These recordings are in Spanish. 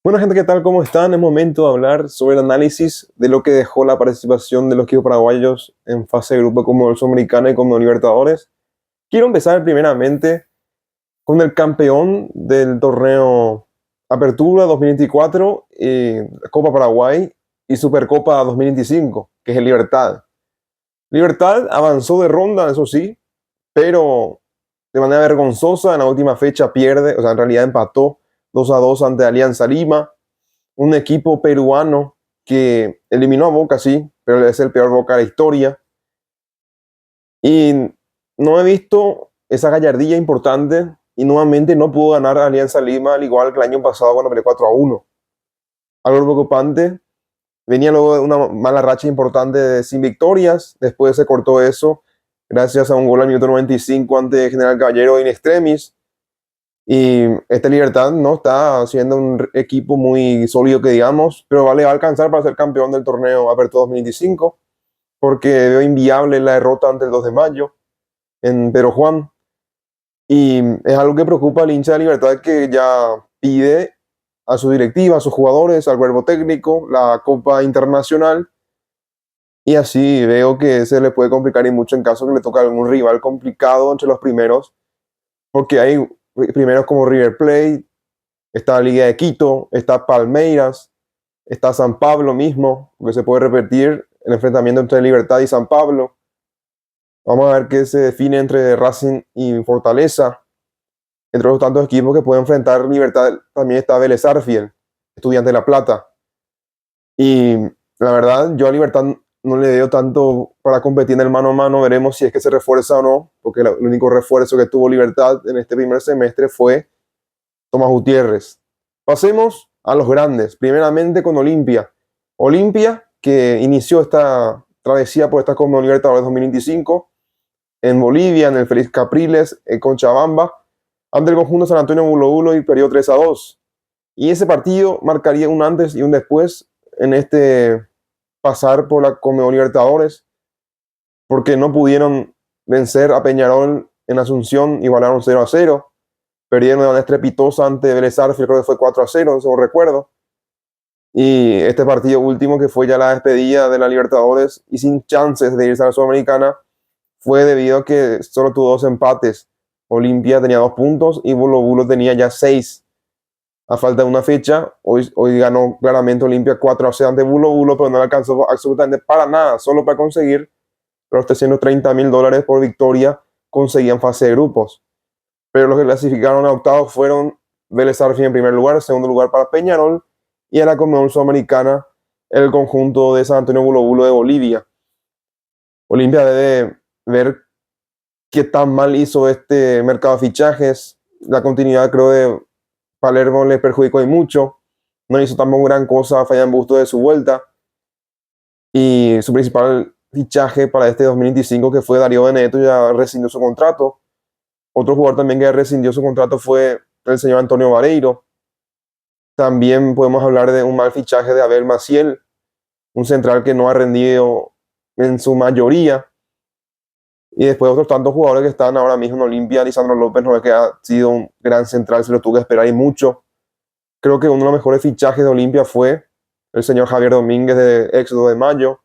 Bueno, gente, ¿qué tal? ¿Cómo están? Es momento de hablar sobre el análisis de lo que dejó la participación de los equipos paraguayos en fase de grupo como el Sudamericana y como Libertadores. Quiero empezar primeramente con el campeón del torneo Apertura 2024, Copa Paraguay y Supercopa 2025, que es el Libertad. Libertad avanzó de ronda, eso sí, pero de manera vergonzosa en la última fecha pierde, o sea, en realidad empató 2-2 ante Alianza Lima, un equipo peruano que eliminó a Boca, sí, pero es el peor Boca de la historia. Y no he visto esa gallardía importante y nuevamente no pudo ganar a Alianza Lima, al igual que el año pasado cuando perdió 4-1. Algo preocupante, venía luego de una mala racha importante sin victorias, después se cortó eso gracias a un gol al minuto 95 ante General Caballero in extremis. Y este Libertad no está siendo un equipo muy sólido que digamos, pero va a alcanzar para ser campeón del torneo Apertura 2025, porque veo inviable la derrota ante el 2 de mayo en Pedro Juan. Y es algo que preocupa al hincha de Libertad, que ya pide a su directiva, a sus jugadores, al cuerpo técnico, la Copa Internacional. Y así veo que se le puede complicar y mucho en caso que le toque algún rival complicado entre los primeros, porque hay primeros como River Plate, está la Liga de Quito, está Palmeiras, está San Pablo mismo, que se puede repetir el enfrentamiento entre Libertad y San Pablo. Vamos a ver qué se define entre Racing y Fortaleza. Entre los tantos equipos que pueden enfrentar Libertad también está Vélez Sarsfield, Estudiante de La Plata. Y la verdad, yo a Libertad no le veo tanto para competir en el mano a mano. Veremos si es que se refuerza o no, porque el único refuerzo que tuvo Libertad en este primer semestre fue Tomás Gutiérrez. Pasemos a los grandes, primeramente con Olimpia. Olimpia, que inició esta travesía por esta Copa Libertadores 2025 en Bolivia, en el Félix Capriles, en Cochabamba, ante el conjunto San Antonio Bulo Bulo y perdió 3-2. Y ese partido marcaría un antes y un después en este pasar por la Copa Libertadores, porque no pudieron vencer a Peñarol en Asunción, igualaron 0-0. Perdieron de manera estrepitosa ante Vélez Sarsfield, creo que fue 4-0, según recuerdo. Y este partido último, que fue ya la despedida de la Libertadores y sin chances de irse a la Sudamericana, fue debido a que solo tuvo 2 empates. Olimpia tenía 2 puntos y Bulo Bulo tenía ya 6. A falta de una fecha, hoy ganó claramente Olimpia 4-0 ante Bulo Bulo, pero no le alcanzó absolutamente para nada, solo para conseguir los $330,000 por victoria conseguían fase de grupos. Pero los que clasificaron a octavos fueron Vélez Sarsfield en primer lugar, segundo lugar para Peñarol, y en la Conmebol Sudamericana el conjunto de San Antonio Bulo Bulo de Bolivia. Olimpia debe ver qué tan mal hizo este mercado de fichajes. La continuidad, creo, de Palermo le perjudicó y mucho. No hizo tampoco gran cosa Fabián Busto de su vuelta. Y su principal fichaje para este 2025, que fue Darío Benedetto, ya rescindió su contrato. Otro jugador también que rescindió su contrato fue el señor Antonio Vareiro. También podemos hablar de un mal fichaje de Abel Maciel, un central que no ha rendido en su mayoría. Y después otros tantos jugadores que están ahora mismo en Olimpia. Lisandro López no es que ha sido un gran central, se lo tuvo que esperar y mucho. Creo que uno de los mejores fichajes de Olimpia fue el señor Javier Domínguez de Éxodo de Mayo.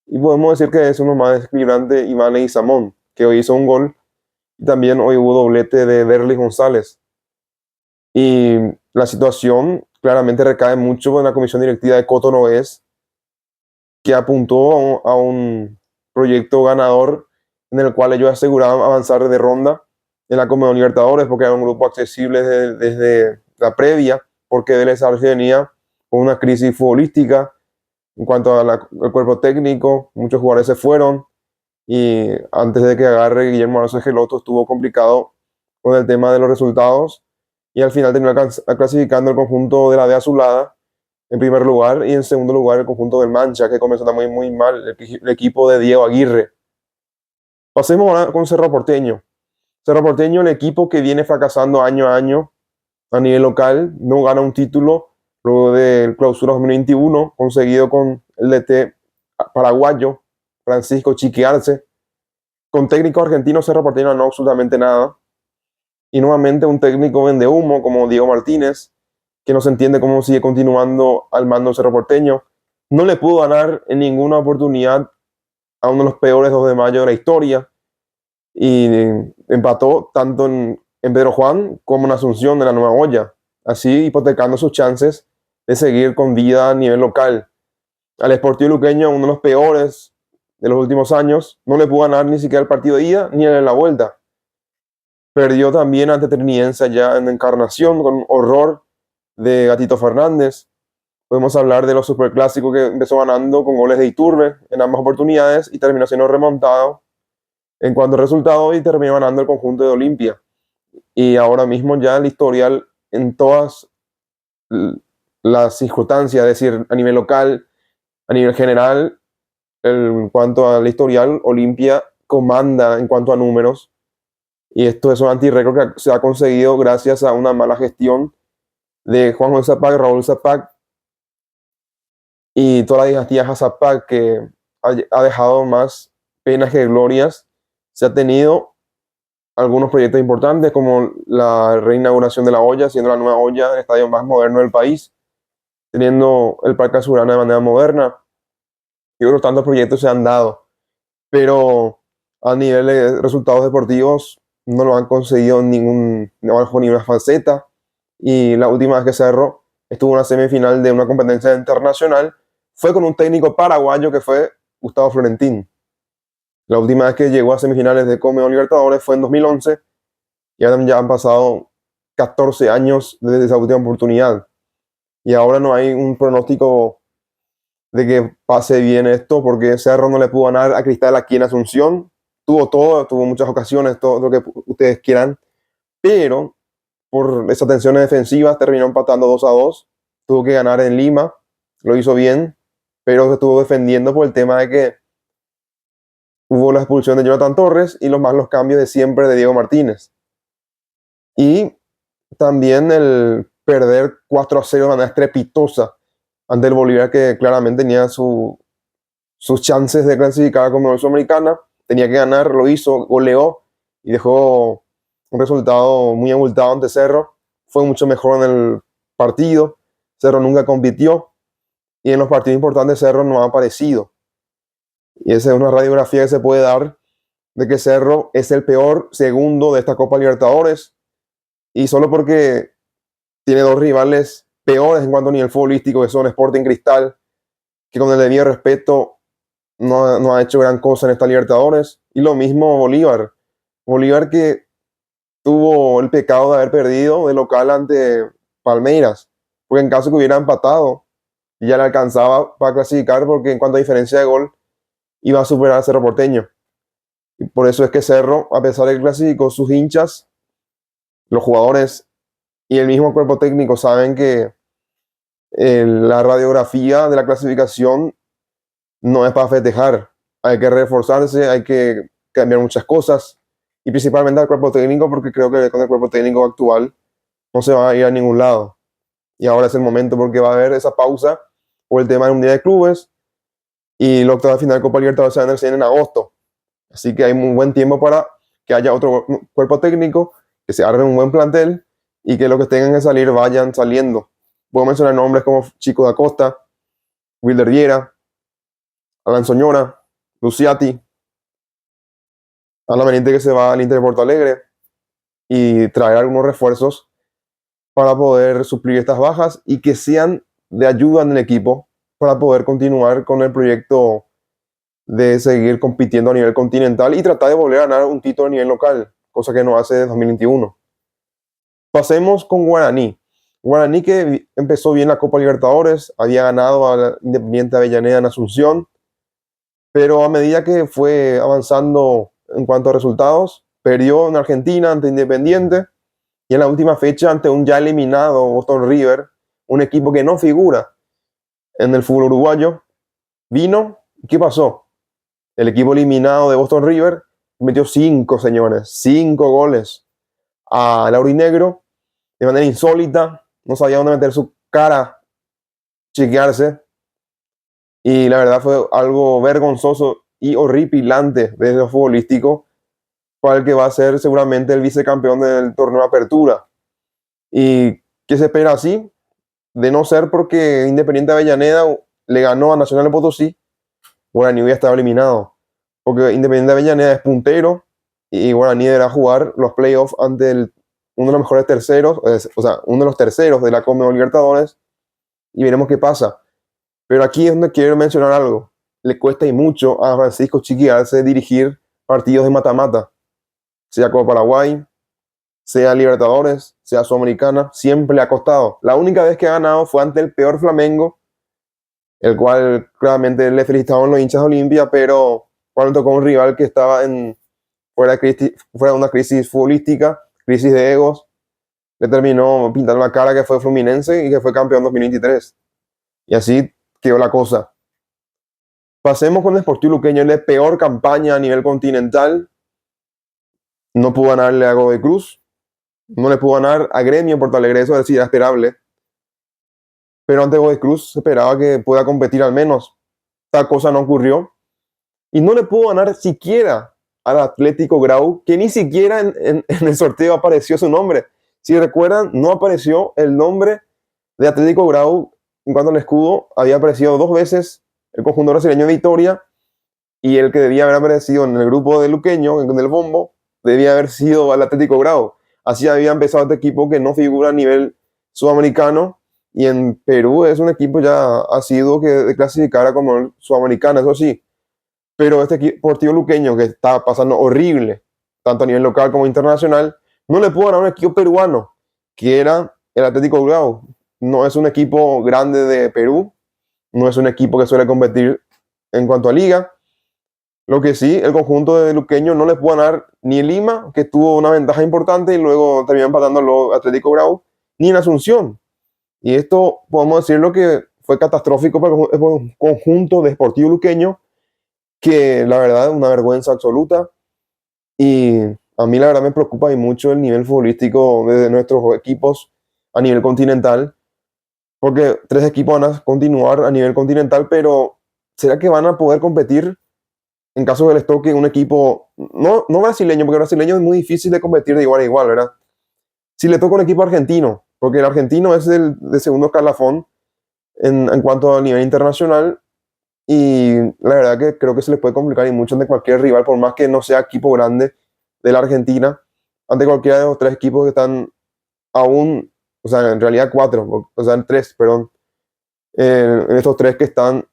Y podemos decir que es uno más desequilibrante Iván Leguizamón, que hoy hizo un gol. Y también hoy hubo doblete de Derlis González. Y la situación claramente recae mucho en la comisión directiva de Cotonoes, que apuntó a un proyecto ganador en el cual ellos aseguraban avanzar de ronda en la Copa Libertadores, porque era un grupo accesible desde la previa, porque Vélez Sarsfield venía con una crisis futbolística en cuanto al cuerpo técnico. Muchos jugadores se fueron y antes de que agarre Guillermo Alonso Geloto estuvo complicado con el tema de los resultados, y al final terminó clasificando el conjunto de la B Azulada en primer lugar, y en segundo lugar el conjunto del Mancha, que comenzó también muy mal, el equipo de Diego Aguirre. Pasemos ahora con Cerro Porteño. Cerro Porteño, el equipo que viene fracasando año a año a nivel local, no gana un título luego del Clausura 2021, conseguido con el DT paraguayo Francisco Chiqui Arce. Con técnico argentino, Cerro Porteño no absolutamente nada. Y nuevamente un técnico vende humo como Diego Martínez, que no se entiende cómo sigue continuando al mando de Cerro Porteño. No le pudo ganar en ninguna oportunidad a uno de los peores 2 de mayo de la historia y empató tanto en Pedro Juan como en Asunción de la Nueva Olla, así hipotecando sus chances de seguir con vida a nivel local. Al Sportivo Luqueño, uno de los peores de los últimos años, no le pudo ganar ni siquiera el partido de ida ni en la vuelta. Perdió también ante Trinidense allá en Encarnación con horror de Gatito Fernández. Podemos hablar de los superclásicos que empezó ganando con goles de Iturbe en ambas oportunidades y terminó siendo remontado en cuanto al resultado y terminó ganando el conjunto de Olimpia. Y ahora mismo ya el historial en todas las circunstancias, es decir, a nivel local, a nivel general, en cuanto al historial, Olimpia comanda en cuanto a números. Y esto es un antirrécord que se ha conseguido gracias a una mala gestión de Juan José Zapac, Raúl Zapac y toda la dinastía Zapac, que ha dejado más penas que glorias. Se ha tenido algunos proyectos importantes como la reinauguración de la olla, siendo la nueva olla el estadio más moderno del país, teniendo el Parque Azulgrana de manera moderna y otros tantos proyectos se han dado, pero a nivel de resultados deportivos no lo han conseguido bajo ninguna faceta. Y la última vez que Cerro estuvo en una semifinal de una competencia internacional fue con un técnico paraguayo que fue Gustavo Florentín. La última vez que llegó a semifinales de Conmebol Libertadores fue en 2011 y ahora ya han pasado 14 años desde esa última oportunidad. Y ahora no hay un pronóstico de que pase bien esto porque Cerro no le pudo ganar a Cristal aquí en Asunción. Tuvo todo, tuvo muchas ocasiones, todo lo que ustedes quieran, pero por esas tensiones defensivas terminó empatando 2-2. Tuvo que ganar en Lima, lo hizo bien, pero se estuvo defendiendo por el tema de que hubo la expulsión de Jonathan Torres y los cambios de siempre de Diego Martínez. Y también el perder 4-0 de manera estrepitosa ante el Bolívar, que claramente tenía sus chances de clasificar como Sudamericana. Tenía que ganar, lo hizo, goleó y dejó un resultado muy abultado ante Cerro. Fue mucho mejor en el partido. Cerro nunca compitió y en los partidos importantes Cerro no ha aparecido. Y esa es una radiografía que se puede dar de que Cerro es el peor segundo de esta Copa Libertadores y solo porque tiene dos rivales peores en cuanto a nivel futbolístico, que son Sporting Cristal, que con el debido respeto no ha hecho gran cosa en esta Libertadores, y lo mismo Bolívar. Bolívar que tuvo el pecado de haber perdido de local ante Palmeiras, porque en caso que hubiera empatado, ya le alcanzaba para clasificar, porque en cuanto a diferencia de gol, iba a superar a Cerro Porteño. Y por eso es que Cerro, a pesar de que clasificó, sus hinchas, los jugadores y el mismo cuerpo técnico saben que la radiografía de la clasificación no es para festejar. Hay que reforzarse, hay que cambiar muchas cosas y principalmente al cuerpo técnico, porque creo que con el cuerpo técnico actual no se va a ir a ningún lado. Y ahora es el momento porque va a haber esa pausa por el tema del Mundial de Clubes y la octava final de Copa Libertadores se va a hacer en agosto. Así que hay un buen tiempo para que haya otro cuerpo técnico, que se arme un buen plantel y que los que tengan que salir vayan saliendo. Puedo mencionar nombres como Chico da Costa, Wilder Viera, Alan Soñora, Luciati, Alan Benítez que se va al Inter de Porto Alegre y traer algunos refuerzos para poder suplir estas bajas y que sean de ayuda en el equipo para poder continuar con el proyecto de seguir compitiendo a nivel continental y tratar de volver a ganar un título a nivel local, cosa que no hace desde 2021. Pasemos con Guaraní. Guaraní que empezó bien la Copa Libertadores, había ganado a Independiente Avellaneda en Asunción, pero a medida que fue avanzando en cuanto a resultados, perdió en Argentina ante Independiente y en la última fecha ante un ya eliminado Boston River, un equipo que no figura en el fútbol uruguayo, vino. ¿Qué pasó? El equipo eliminado de Boston River metió 5, señores, 5 goles al aurinegro de manera insólita. No sabía dónde meter su cara, chequearse. Y la verdad fue algo vergonzoso y horripilante desde lo futbolístico para el que va a ser seguramente el vicecampeón del torneo de Apertura. ¿Y qué se espera así? de no ser porque Independiente Avellaneda le ganó a Nacional de Potosí, Guaraní hubiera estado eliminado. Porque Independiente Avellaneda es puntero y Guaraní deberá jugar los playoffs ante uno de los mejores terceros, o sea, uno de los terceros de la Conmebol Libertadores, y veremos qué pasa. Pero aquí es donde quiero mencionar algo. Le cuesta y mucho a Francisco Chiqui Arce dirigir partidos de mata-mata, sea Copa Paraguay, sea Libertadores, sea Sudamericana, siempre le ha costado. La única vez que ha ganado fue ante el peor Flamengo, el cual claramente le felicitaban los hinchas de Olimpia, pero cuando tocó un rival que estaba fuera de una crisis futbolística, crisis de egos, le terminó pintando la cara que fue Fluminense y que fue campeón 2023. Y así quedó la cosa. Pasemos con el Sportivo Luqueño, el de peor campaña a nivel continental. No pudo ganarle a Godoy Cruz, no le pudo ganar a Gremio Porto Alegre, eso es decir, era esperable. Pero ante Godoy Cruz se esperaba que pueda competir al menos. Tal cosa no ocurrió. Y no le pudo ganar siquiera al Atlético Grau, que ni siquiera en el sorteo apareció su nombre. Si recuerdan, no apareció el nombre de Atlético Grau en cuanto al escudo. Había aparecido 2 veces el conjunto brasileño de Vitoria, y el que debía haber aparecido en el grupo de Luqueño, en el bombo, debía haber sido el Atlético Grau. Así había empezado este equipo que no figura a nivel sudamericano, y en Perú es un equipo ya asiduo que de clasificar como sudamericano, eso sí. Pero este Sportivo Luqueño, que está pasando horrible, tanto a nivel local como internacional, no le pudo ganar a un equipo peruano, que era el Atlético Grau. No es un equipo grande de Perú, no es un equipo que suele competir en cuanto a liga. Lo que sí, el conjunto de Luqueño no le pudo ganar ni en Lima, que tuvo una ventaja importante y luego terminó empatando al Atlético Grau, ni en Asunción. Y esto podemos decirlo que fue catastrófico para el conjunto de Sportivo Luqueño, que la verdad es una vergüenza absoluta. Y a mí la verdad me preocupa y mucho el nivel futbolístico de nuestros equipos a nivel continental, porque 3 equipos van a continuar a nivel continental, pero ¿será que van a poder competir en caso que les toque un equipo, no brasileño, porque el brasileño es muy difícil de competir de igual a igual, ¿verdad? Si le toca un equipo argentino, porque el argentino es el de segundo escalafón en cuanto a nivel internacional, y la verdad que creo que se les puede complicar y mucho ante cualquier rival, por más que no sea equipo grande de la Argentina, ante cualquiera de los 3 equipos que están aún, o sea, en realidad 4, o sea, en 3, perdón, en estos 3 que están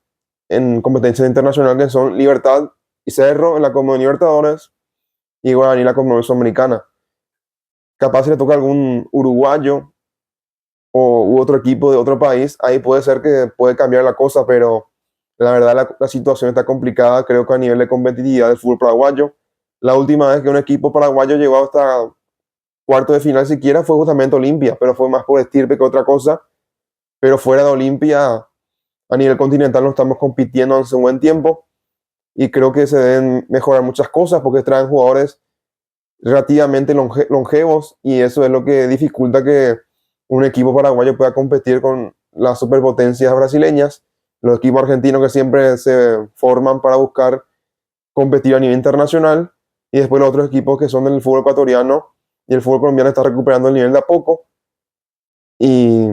en competencia internacional, que son Libertad y Cerro en la Conmebol Libertadores y Guaraní en la Conmebol Sudamericana. Capaz si le toca algún uruguayo u otro equipo de otro país, ahí puede ser que puede cambiar la cosa, pero la verdad la situación está complicada, creo que a nivel de competitividad del fútbol paraguayo. La última vez que un equipo paraguayo llegó hasta cuarto de final siquiera fue justamente Olimpia, pero fue más por estirpe que otra cosa. Pero fuera de Olimpia, a nivel continental no estamos compitiendo hace un buen tiempo, y creo que se deben mejorar muchas cosas porque traen jugadores relativamente longevos, y eso es lo que dificulta que un equipo paraguayo pueda competir con las superpotencias brasileñas, los equipos argentinos que siempre se forman para buscar competir a nivel internacional, y después los otros equipos que son del fútbol ecuatoriano, y el fútbol colombiano está recuperando el nivel de a poco, y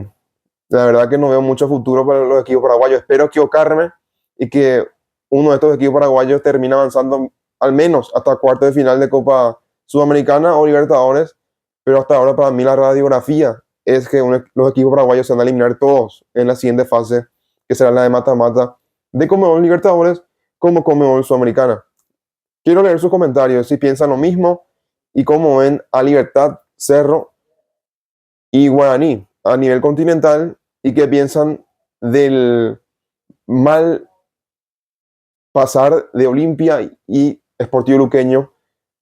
la verdad que no veo mucho futuro para los equipos paraguayos. Espero equivocarme y que uno de estos equipos paraguayos termine avanzando al menos hasta cuarto de final de Copa Sudamericana o Libertadores, pero hasta ahora para mí la radiografía es que los equipos paraguayos se van a eliminar todos en la siguiente fase, que será la de mata-mata de Conmebol Libertadores como Conmebol Sudamericana. Quiero leer sus comentarios, si piensan lo mismo y cómo ven a Libertad, Cerro y Guaraní a nivel continental, y qué piensan del mal pasar de Olimpia y Sportivo Luqueño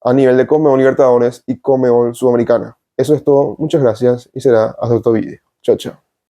a nivel de Conmebol Libertadores y Conmebol Sudamericana. Eso es todo, muchas gracias y será hasta otro vídeo. Chao, chao.